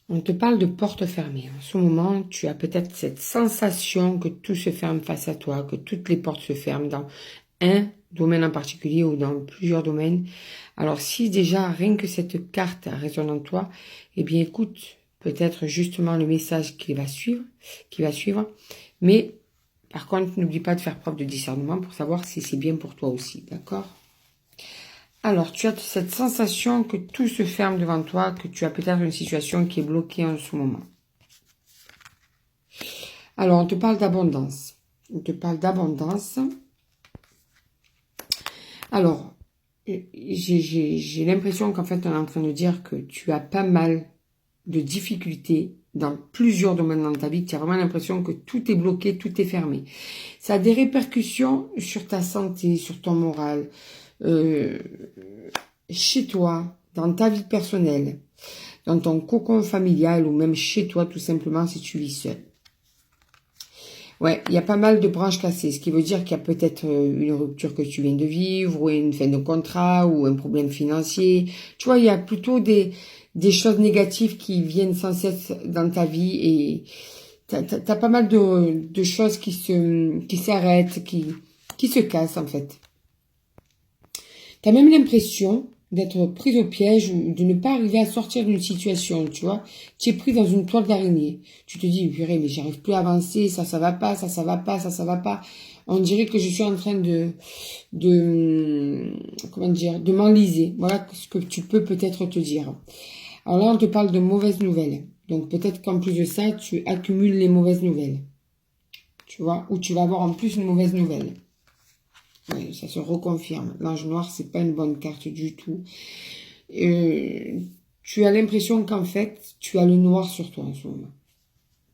On te parle de porte fermée. En ce moment, tu as peut-être cette sensation que tout se ferme face à toi, que toutes les portes se ferment dans un domaine en particulier ou dans plusieurs domaines. Alors si déjà rien que cette carte résonne en toi, eh bien écoute peut-être justement le message qui va suivre. Mais par contre, n'oublie pas de faire preuve de discernement pour savoir si c'est bien pour toi aussi, d'accord? Alors, tu as cette sensation que tout se ferme devant toi, que tu as peut-être une situation qui est bloquée en ce moment. Alors, on te parle d'abondance. On te parle d'abondance. Alors, j'ai l'impression qu'en fait, on est en train de dire que tu as pas mal de difficultés dans plusieurs domaines dans ta vie. Tu as vraiment l'impression que tout est bloqué, tout est fermé. Ça a des répercussions sur ta santé, sur ton moral, chez toi, dans ta vie personnelle, dans ton cocon familial ou même chez toi tout simplement si tu vis seul. Ouais, il y a pas mal de branches cassées, ce qui veut dire qu'il y a peut-être une rupture que tu viens de vivre ou une fin de contrat ou un problème financier. Tu vois, il y a plutôt des choses négatives qui viennent sans cesse dans ta vie et t'as pas mal de choses qui s'arrêtent, qui se cassent en fait. T'as même l'impression d'être prise au piège ou de ne pas arriver à sortir d'une situation, tu vois. Tu es pris dans une toile d'araignée. Tu te dis, purée, mais j'arrive plus à avancer, ça va pas, ça va pas, ça va pas. On dirait que je suis en train de m'enliser. Voilà ce que tu peux peut-être te dire. Alors là, on te parle de mauvaises nouvelles. Donc peut-être qu'en plus de ça, tu accumules les mauvaises nouvelles. Tu vois, ou tu vas avoir en plus une mauvaise nouvelle. Oui, ça se reconfirme. L'ange noir, c'est pas une bonne carte du tout. Tu as l'impression qu'en fait, tu as le noir sur toi en ce moment.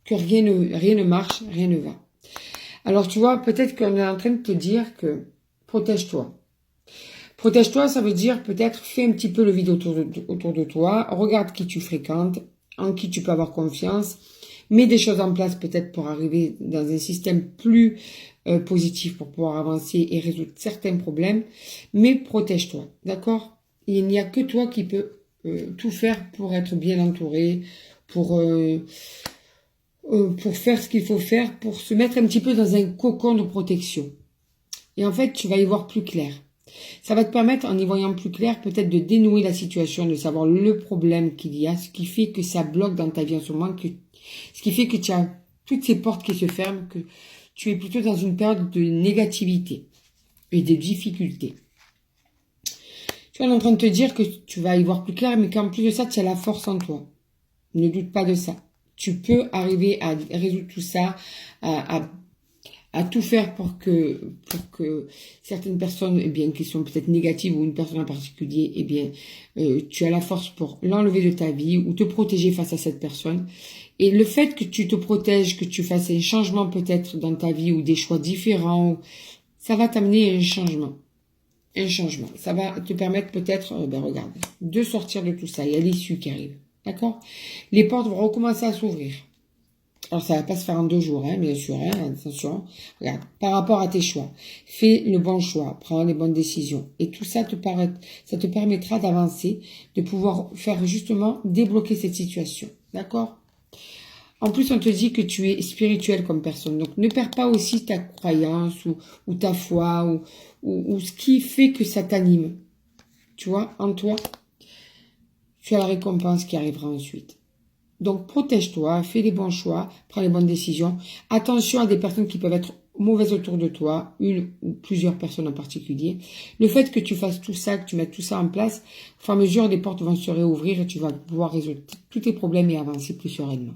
Que rien ne marche, rien ne va. Alors, tu vois, peut-être qu'on est en train de te dire que protège-toi. Protège-toi, ça veut dire peut-être fais un petit peu le vide autour de toi. Regarde qui tu fréquentes, en qui tu peux avoir confiance. Mets des choses en place peut-être pour arriver dans un système plus positif pour pouvoir avancer et résoudre certains problèmes. Mais protège-toi, d'accord? Il n'y a que toi qui peux tout faire pour être bien entouré, pour faire ce qu'il faut faire, pour se mettre un petit peu dans un cocon de protection. Et en fait, tu vas y voir plus clair. Ça va te permettre, en y voyant plus clair, peut-être de dénouer la situation, de savoir le problème qu'il y a, ce qui fait que ça bloque dans ta vie en ce moment, ce qui fait que tu as toutes ces portes qui se ferment, que tu es plutôt dans une période de négativité et de difficultés. Tu es en train de te dire que tu vas y voir plus clair, mais qu'en plus de ça, tu as la force en toi. Ne doute pas de ça. Tu peux arriver à résoudre tout ça, à tout faire pour que certaines personnes, eh bien, qui sont peut-être négatives ou une personne en particulier, eh bien, tu as la force pour l'enlever de ta vie ou te protéger face à cette personne. Et le fait que tu te protèges, que tu fasses un changement peut-être dans ta vie ou des choix différents, ça va t'amener un changement. Un changement. Ça va te permettre peut-être, regarde, de sortir de tout ça. Il y a l'issue qui arrive. D'accord? Les portes vont recommencer à s'ouvrir. Alors, ça va pas se faire en 2 jours, hein, bien sûr, hein, attention. Regarde, par rapport à tes choix, fais le bon choix, prends les bonnes décisions. Et tout ça ça te permettra d'avancer, de pouvoir faire justement débloquer cette situation. D'accord? En plus, on te dit que tu es spirituel comme personne. Donc, ne perds pas aussi ta croyance ou ta foi ou ce qui fait que ça t'anime. Tu vois, en toi, tu as la récompense qui arrivera ensuite. Donc, protège-toi, fais les bons choix, prends les bonnes décisions. Attention à des personnes qui peuvent être mauvaises autour de toi, une ou plusieurs personnes en particulier. Le fait que tu fasses tout ça, que tu mettes tout ça en place, au fur et à mesure, les portes vont se réouvrir et tu vas pouvoir résoudre tous tes problèmes et avancer plus sereinement.